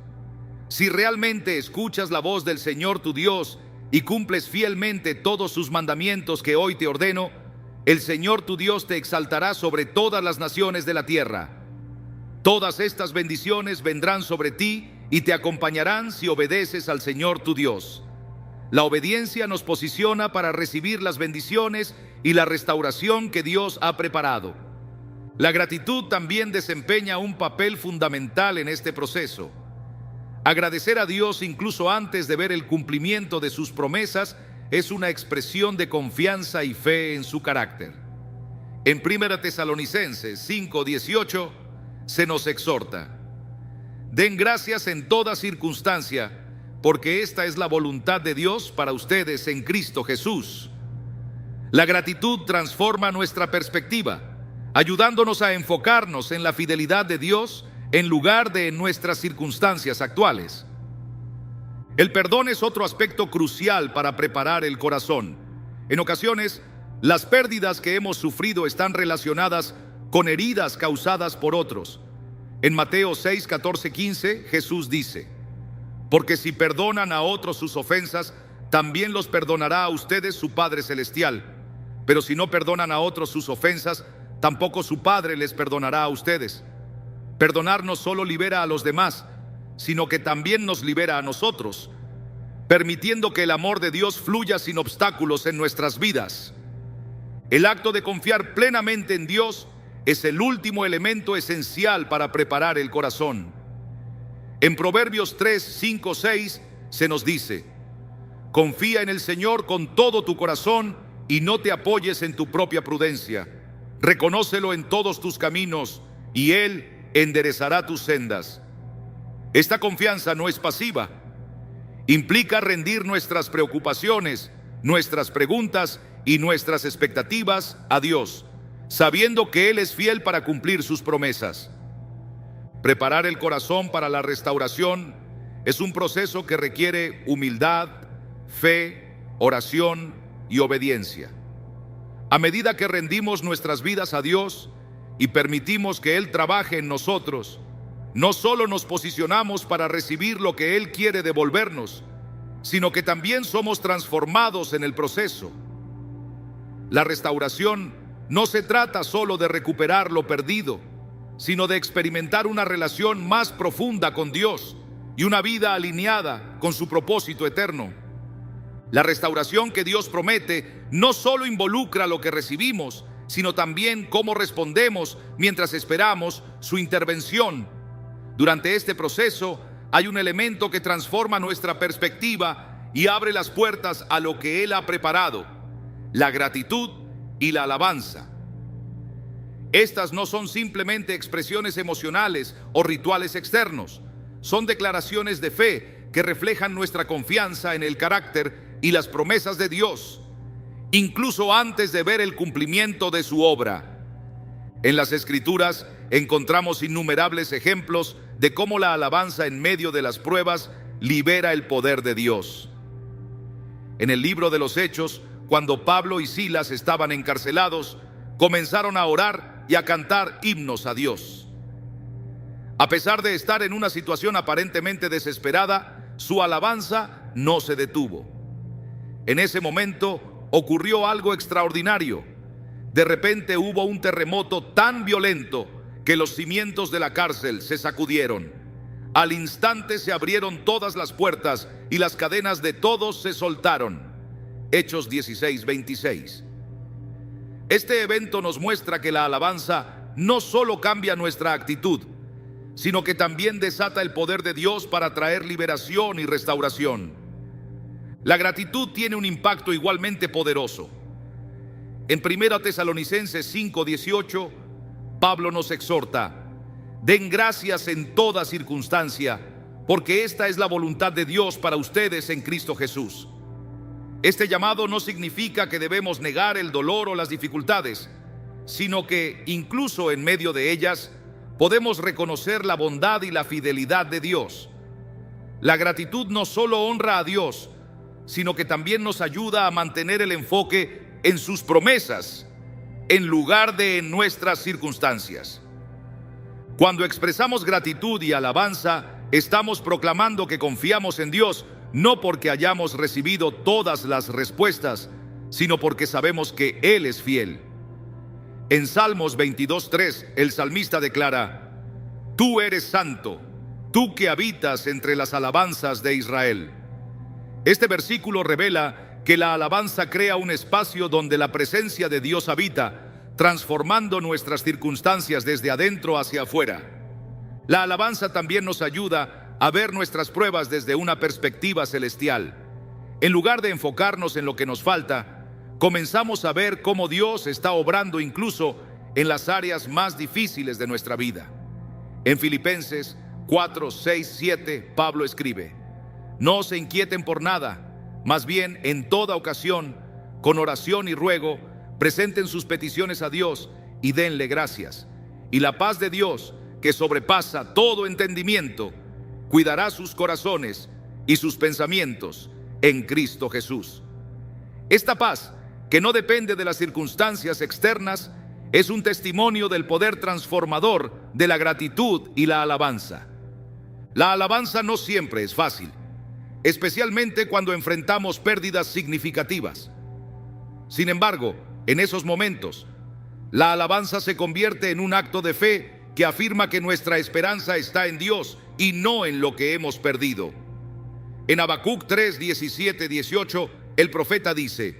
si realmente escuchas la voz del Señor tu Dios y cumples fielmente todos sus mandamientos que hoy te ordeno, el Señor tu Dios te exaltará sobre todas las naciones de la tierra. Todas estas bendiciones vendrán sobre ti y te acompañarán si obedeces al Señor tu Dios. La obediencia nos posiciona para recibir las bendiciones y la restauración que Dios ha preparado. La gratitud también desempeña un papel fundamental en este proceso. Agradecer a Dios incluso antes de ver el cumplimiento de sus promesas es una expresión de confianza y fe en su carácter. En 1 Tesalonicenses 5:18 se nos exhorta: den gracias en toda circunstancia, porque esta es la voluntad de Dios para ustedes en Cristo Jesús. La gratitud transforma nuestra perspectiva, ayudándonos a enfocarnos en la fidelidad de Dios en lugar de en nuestras circunstancias actuales. El perdón es otro aspecto crucial para preparar el corazón. En ocasiones, las pérdidas que hemos sufrido están relacionadas con heridas causadas por otros. En Mateo 6:14-15, Jesús dice: porque si perdonan a otros sus ofensas, también los perdonará a ustedes su Padre Celestial. Pero si no perdonan a otros sus ofensas, tampoco su Padre les perdonará a ustedes. Perdonar no solo libera a los demás, sino que también nos libera a nosotros, permitiendo que el amor de Dios fluya sin obstáculos en nuestras vidas. El acto de confiar plenamente en Dios es el último elemento esencial para preparar el corazón. En Proverbios 3, 5, 6 se nos dice: confía en el Señor con todo tu corazón y no te apoyes en tu propia prudencia. Reconócelo en todos tus caminos y Él enderezará tus sendas. Esta confianza no es pasiva. Implica rendir nuestras preocupaciones, nuestras preguntas y nuestras expectativas a Dios, sabiendo que Él es fiel para cumplir sus promesas. Preparar el corazón para la restauración es un proceso que requiere humildad, fe, oración y obediencia. A medida que rendimos nuestras vidas a Dios y permitimos que Él trabaje en nosotros, no solo nos posicionamos para recibir lo que Él quiere devolvernos, sino que también somos transformados en el proceso. La restauración no se trata solo de recuperar lo perdido, sino de experimentar una relación más profunda con Dios y una vida alineada con su propósito eterno. La restauración que Dios promete no solo involucra lo que recibimos, sino también cómo respondemos mientras esperamos su intervención. Durante este proceso hay un elemento que transforma nuestra perspectiva y abre las puertas a lo que Él ha preparado: la gratitud y la alabanza. Estas no son simplemente expresiones emocionales o rituales externos, son declaraciones de fe que reflejan nuestra confianza en el carácter y las promesas de Dios, incluso antes de ver el cumplimiento de su obra. En las Escrituras encontramos innumerables ejemplos de cómo la alabanza en medio de las pruebas libera el poder de Dios. En el libro de los Hechos, cuando Pablo y Silas estaban encarcelados, comenzaron a orar y a cantar himnos a Dios. A pesar de estar en una situación aparentemente desesperada, su alabanza no se detuvo. En ese momento ocurrió algo extraordinario. De repente hubo un terremoto tan violento que los cimientos de la cárcel se sacudieron. Al instante se abrieron todas las puertas y las cadenas de todos se soltaron. Hechos 16, 26. Este evento nos muestra que la alabanza no solo cambia nuestra actitud, sino que también desata el poder de Dios para traer liberación y restauración. La gratitud tiene un impacto igualmente poderoso. En 1 Tesalonicenses 5:18, Pablo nos exhorta: den gracias en toda circunstancia, porque esta es la voluntad de Dios para ustedes en Cristo Jesús. Este llamado no significa que debemos negar el dolor o las dificultades, sino que incluso en medio de ellas podemos reconocer la bondad y la fidelidad de Dios. La gratitud no solo honra a Dios, sino que también nos ayuda a mantener el enfoque en sus promesas, en lugar de en nuestras circunstancias. Cuando expresamos gratitud y alabanza, estamos proclamando que confiamos en Dios, no porque hayamos recibido todas las respuestas, sino porque sabemos que Él es fiel. En Salmos 22:3, el salmista declara: tú eres santo, tú que habitas entre las alabanzas de Israel. Este versículo revela que la alabanza crea un espacio donde la presencia de Dios habita, transformando nuestras circunstancias desde adentro hacia afuera. La alabanza también nos ayuda a ver nuestras pruebas desde una perspectiva celestial. En lugar de enfocarnos en lo que nos falta, comenzamos a ver cómo Dios está obrando incluso en las áreas más difíciles de nuestra vida. En Filipenses 4, 6, 7, Pablo escribe: no se inquieten por nada, más bien en toda ocasión, con oración y ruego, presenten sus peticiones a Dios y denle gracias. Y la paz de Dios, que sobrepasa todo entendimiento, cuidará sus corazones y sus pensamientos en Cristo Jesús. Esta paz, que no depende de las circunstancias externas, es un testimonio del poder transformador de la gratitud y la alabanza. La alabanza no siempre es fácil, especialmente cuando enfrentamos pérdidas significativas. Sin embargo, en esos momentos, la alabanza se convierte en un acto de fe que afirma que nuestra esperanza está en Dios y no en lo que hemos perdido. En Habacuc 3, 17, 18, el profeta dice: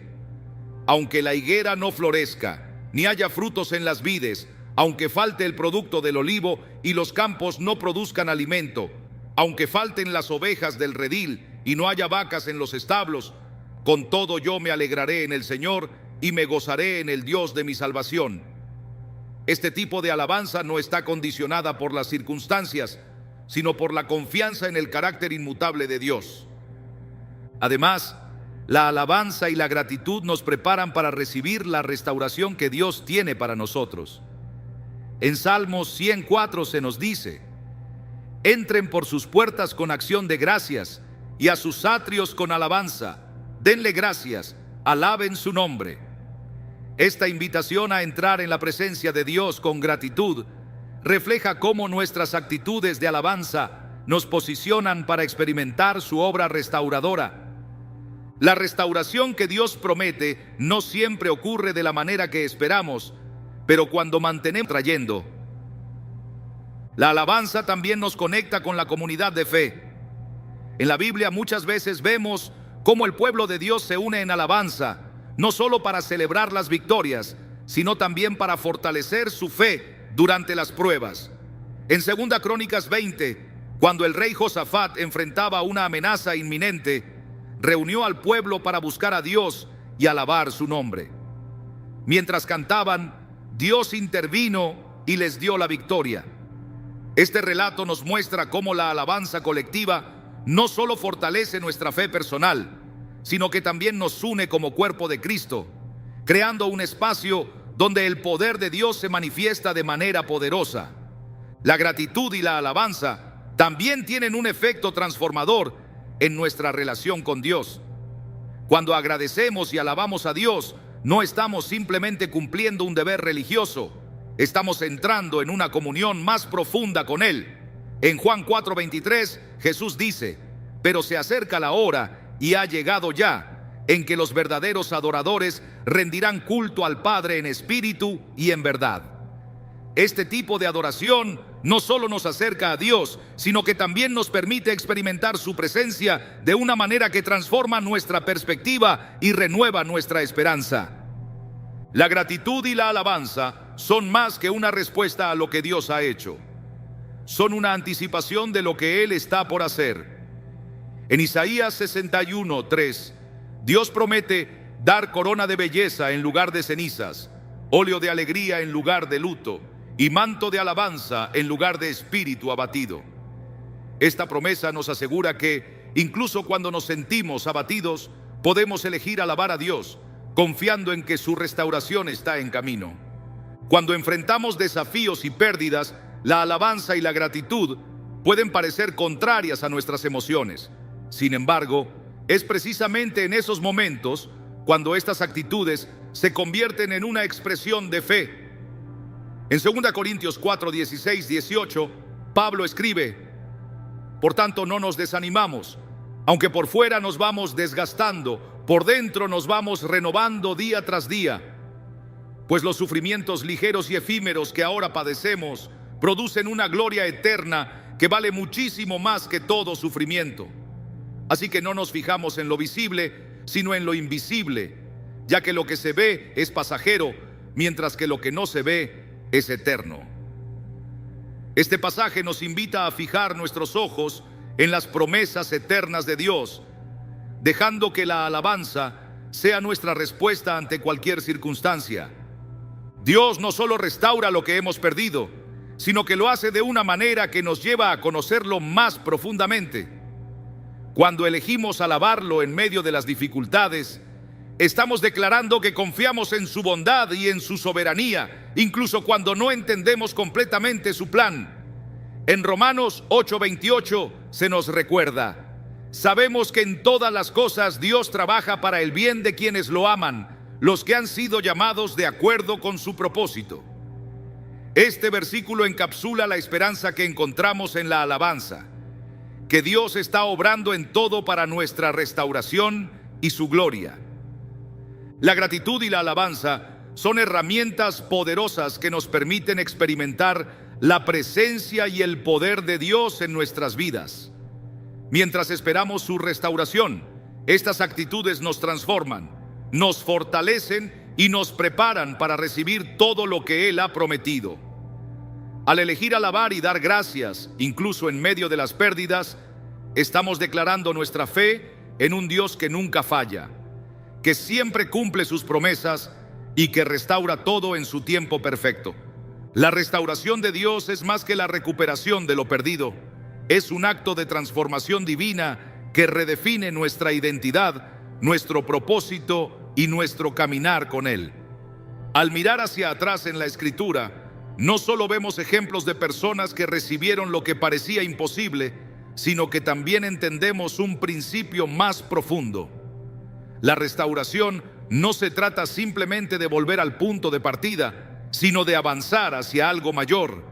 aunque la higuera no florezca, ni haya frutos en las vides, aunque falte el producto del olivo y los campos no produzcan alimento, aunque falten las ovejas del redil y no haya vacas en los establos, con todo yo me alegraré en el Señor y me gozaré en el Dios de mi salvación. Este tipo de alabanza no está condicionada por las circunstancias, sino por la confianza en el carácter inmutable de Dios. Además, la alabanza y la gratitud nos preparan para recibir la restauración que Dios tiene para nosotros. En Salmos 104 se nos dice: entren por sus puertas con acción de gracias y a sus atrios con alabanza. Denle gracias, alaben su nombre. Esta invitación a entrar en la presencia de Dios con gratitud refleja cómo nuestras actitudes de alabanza nos posicionan para experimentar su obra restauradora. La restauración que Dios promete no siempre ocurre de la manera que esperamos, pero cuando mantenemos trayendo. La alabanza también nos conecta con la comunidad de fe. En la Biblia muchas veces vemos cómo el pueblo de Dios se une en alabanza, no solo para celebrar las victorias, sino también para fortalecer su fe durante las pruebas. En 2 Crónicas 20, cuando el rey Josafat enfrentaba una amenaza inminente, reunió al pueblo para buscar a Dios y alabar su nombre. Mientras cantaban, Dios intervino y les dio la victoria. Este relato nos muestra cómo la alabanza colectiva no solo fortalece nuestra fe personal, sino que también nos une como cuerpo de Cristo, creando un espacio donde el poder de Dios se manifiesta de manera poderosa. La gratitud y la alabanza también tienen un efecto transformador en nuestra relación con Dios. Cuando agradecemos y alabamos a Dios, no estamos simplemente cumpliendo un deber religioso, estamos entrando en una comunión más profunda con Él. En Juan 4:23, Jesús dice: pero se acerca la hora, y ha llegado ya, en que los verdaderos adoradores rendirán culto al Padre en espíritu y en verdad. Este tipo de adoración no solo nos acerca a Dios, sino que también nos permite experimentar su presencia de una manera que transforma nuestra perspectiva y renueva nuestra esperanza. La gratitud y la alabanza son más que una respuesta a lo que Dios ha hecho. Son una anticipación de lo que Él está por hacer. En Isaías 61:3, Dios promete dar corona de belleza en lugar de cenizas, óleo de alegría en lugar de luto, y manto de alabanza en lugar de espíritu abatido. Esta promesa nos asegura que, incluso cuando nos sentimos abatidos, podemos elegir alabar a Dios, confiando en que su restauración está en camino. Cuando enfrentamos desafíos y pérdidas, la alabanza y la gratitud pueden parecer contrarias a nuestras emociones. Sin embargo, es precisamente en esos momentos cuando estas actitudes se convierten en una expresión de fe. En 2 Corintios 4, 16, 18, Pablo escribe: por tanto no nos desanimamos, aunque por fuera nos vamos desgastando, por dentro nos vamos renovando día tras día, pues los sufrimientos ligeros y efímeros que ahora padecemos producen una gloria eterna que vale muchísimo más que todo sufrimiento. Así que no nos fijamos en lo visible, sino en lo invisible, ya que lo que se ve es pasajero, mientras que lo que no se ve es eterno. Este pasaje nos invita a fijar nuestros ojos en las promesas eternas de Dios, dejando que la alabanza sea nuestra respuesta ante cualquier circunstancia. Dios no solo restaura lo que hemos perdido, sino que lo hace de una manera que nos lleva a conocerlo más profundamente. Cuando elegimos alabarlo en medio de las dificultades, estamos declarando que confiamos en su bondad y en su soberanía, incluso cuando no entendemos completamente su plan. En Romanos 8:28 se nos recuerda: sabemos que en todas las cosas Dios trabaja para el bien de quienes lo aman, los que han sido llamados de acuerdo con su propósito. Este versículo encapsula la esperanza que encontramos en la alabanza, que Dios está obrando en todo para nuestra restauración y su gloria. La gratitud y la alabanza son herramientas poderosas que nos permiten experimentar la presencia y el poder de Dios en nuestras vidas. Mientras esperamos su restauración, estas actitudes nos transforman, nos fortalecen y nos preparan para recibir todo lo que Él ha prometido. Al elegir alabar y dar gracias, incluso en medio de las pérdidas, estamos declarando nuestra fe en un Dios que nunca falla, que siempre cumple sus promesas y que restaura todo en su tiempo perfecto. La restauración de Dios es más que la recuperación de lo perdido. Es un acto de transformación divina que redefine nuestra identidad, nuestro propósito y nuestro caminar con Él. Al mirar hacia atrás en la Escritura, no solo vemos ejemplos de personas que recibieron lo que parecía imposible, sino que también entendemos un principio más profundo. La restauración no se trata simplemente de volver al punto de partida, sino de avanzar hacia algo mayor.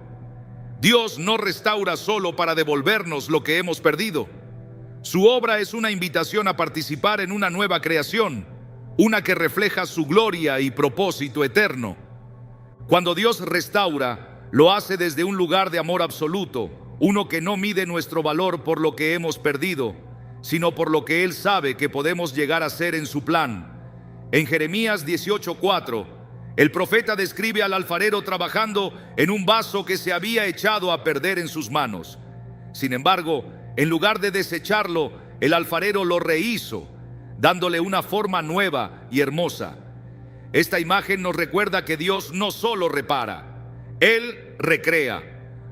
Dios no restaura solo para devolvernos lo que hemos perdido. Su obra es una invitación a participar en una nueva creación, una que refleja su gloria y propósito eterno. Cuando Dios restaura, lo hace desde un lugar de amor absoluto, uno que no mide nuestro valor por lo que hemos perdido, sino por lo que Él sabe que podemos llegar a ser en su plan. En Jeremías 18:4, el profeta describe al alfarero trabajando en un vaso que se había echado a perder en sus manos. Sin embargo, en lugar de desecharlo, el alfarero lo rehizo, dándole una forma nueva y hermosa. Esta imagen nos recuerda que Dios no solo repara, Él recrea,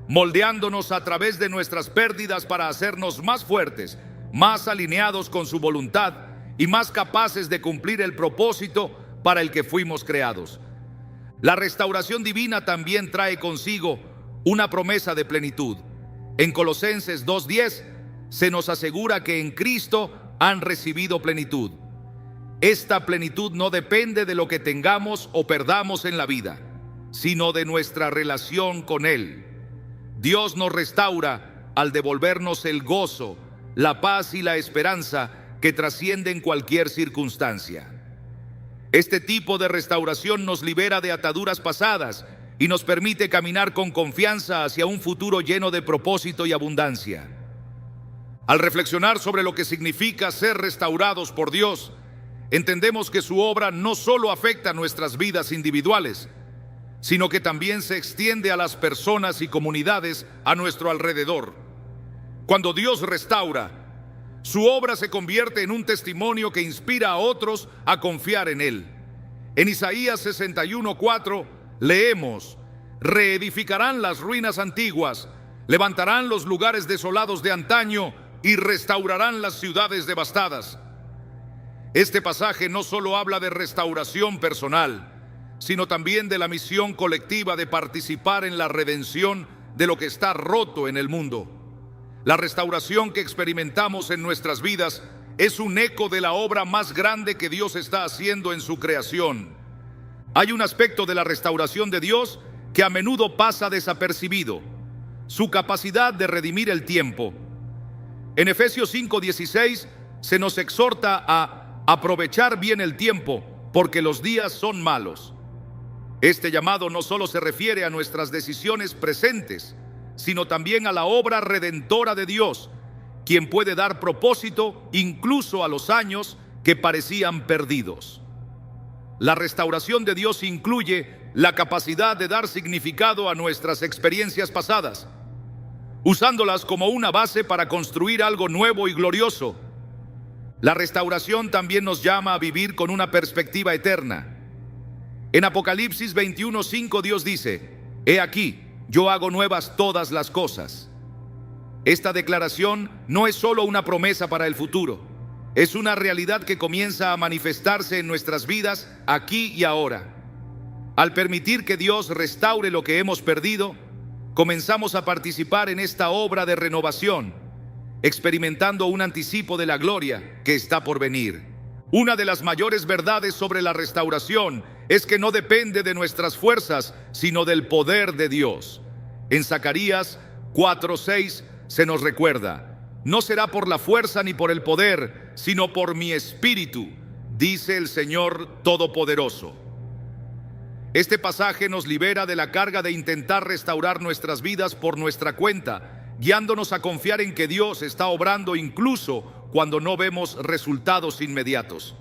moldeándonos a través de nuestras pérdidas para hacernos más fuertes, más alineados con su voluntad y más capaces de cumplir el propósito para el que fuimos creados. La restauración divina también trae consigo una promesa de plenitud. En Colosenses 2:10 se nos asegura que en Cristo han recibido plenitud. Esta plenitud no depende de lo que tengamos o perdamos en la vida, sino de nuestra relación con Él. Dios nos restaura al devolvernos el gozo, la paz y la esperanza que trascienden cualquier circunstancia. Este tipo de restauración nos libera de ataduras pasadas y nos permite caminar con confianza hacia un futuro lleno de propósito y abundancia. Al reflexionar sobre lo que significa ser restaurados por Dios, entendemos que su obra no solo afecta nuestras vidas individuales, sino que también se extiende a las personas y comunidades a nuestro alrededor. Cuando Dios restaura, su obra se convierte en un testimonio que inspira a otros a confiar en Él. En Isaías 61:4 leemos: reedificarán las ruinas antiguas, levantarán los lugares desolados de antaño y restaurarán las ciudades devastadas. Este pasaje no solo habla de restauración personal, sino también de la misión colectiva de participar en la redención de lo que está roto en el mundo. La restauración que experimentamos en nuestras vidas es un eco de la obra más grande que Dios está haciendo en su creación. Hay un aspecto de la restauración de Dios que a menudo pasa desapercibido: su capacidad de redimir el tiempo. En Efesios 5:16 se nos exhorta a aprovechar bien el tiempo, porque los días son malos. Este llamado no solo se refiere a nuestras decisiones presentes, sino también a la obra redentora de Dios, quien puede dar propósito incluso a los años que parecían perdidos. La restauración de Dios incluye la capacidad de dar significado a nuestras experiencias pasadas, usándolas como una base para construir algo nuevo y glorioso. La restauración también nos llama a vivir con una perspectiva eterna. En Apocalipsis 21:5 Dios dice: he aquí, yo hago nuevas todas las cosas. Esta declaración no es solo una promesa para el futuro, es una realidad que comienza a manifestarse en nuestras vidas aquí y ahora. Al permitir que Dios restaure lo que hemos perdido, comenzamos a participar en esta obra de renovación, experimentando un anticipo de la gloria que está por venir. Una de las mayores verdades sobre la restauración es que no depende de nuestras fuerzas, sino del poder de Dios. En Zacarías 4:6 se nos recuerda: no será por la fuerza ni por el poder, sino por mi espíritu, dice el Señor Todopoderoso. Este pasaje nos libera de la carga de intentar restaurar nuestras vidas por nuestra cuenta, guiándonos a confiar en que Dios está obrando incluso cuando no vemos resultados inmediatos.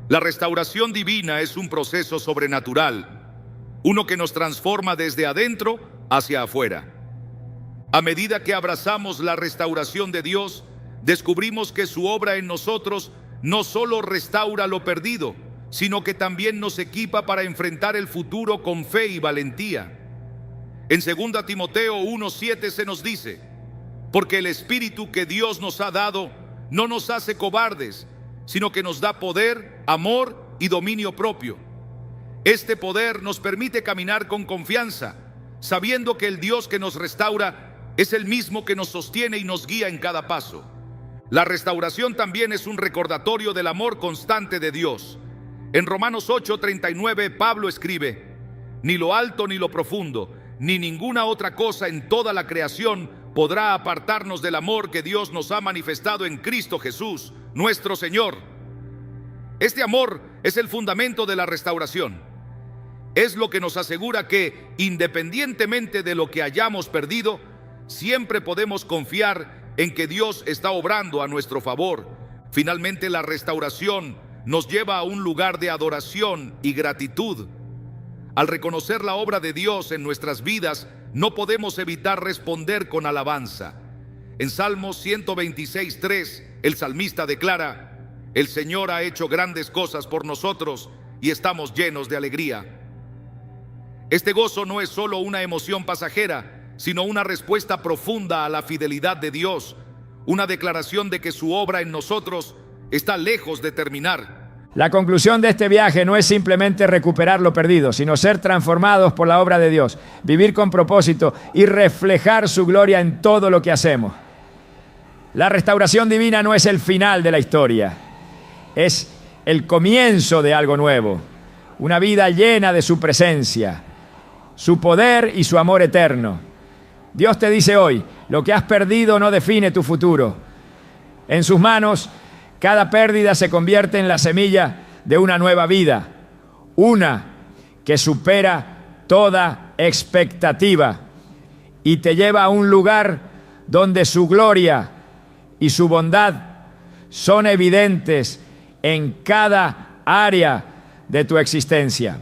La restauración divina es un proceso sobrenatural, uno que nos transforma desde adentro hacia afuera. A medida que abrazamos la restauración de Dios, descubrimos que su obra en nosotros no solo restaura lo perdido, sino que también nos equipa para enfrentar el futuro con fe y valentía. En 2 Timoteo 1:7 se nos dice: porque el Espíritu que Dios nos ha dado no nos hace cobardes, sino que nos da poder, amor y dominio propio. Este poder nos permite caminar con confianza, sabiendo que el Dios que nos restaura es el mismo que nos sostiene y nos guía en cada paso. La restauración también es un recordatorio del amor constante de Dios. En Romanos 8:39 Pablo escribe: ni lo alto ni lo profundo, ni ninguna otra cosa en toda la creación podrá apartarnos del amor que Dios nos ha manifestado en Cristo Jesús, nuestro Señor. Este amor es el fundamento de la restauración. Es lo que nos asegura que, independientemente de lo que hayamos perdido, siempre podemos confiar en que Dios está obrando a nuestro favor. Finalmente, la restauración nos lleva a un lugar de adoración y gratitud. Al reconocer la obra de Dios en nuestras vidas, no podemos evitar responder con alabanza. En Salmos 126:3, el salmista declara: el Señor ha hecho grandes cosas por nosotros y estamos llenos de alegría. Este gozo no es solo una emoción pasajera, sino una respuesta profunda a la fidelidad de Dios, una declaración de que su obra en nosotros está lejos de terminar. La conclusión de este viaje no es simplemente recuperar lo perdido, sino ser transformados por la obra de Dios, vivir con propósito y reflejar su gloria en todo lo que hacemos. La restauración divina no es el final de la historia, es el comienzo de algo nuevo, una vida llena de su presencia, su poder y su amor eterno. Dios te dice hoy: lo que has perdido no define tu futuro. En sus manos, cada pérdida se convierte en la semilla de una nueva vida, una que supera toda expectativa y te lleva a un lugar donde su gloria y su bondad son evidentes en cada área de tu existencia.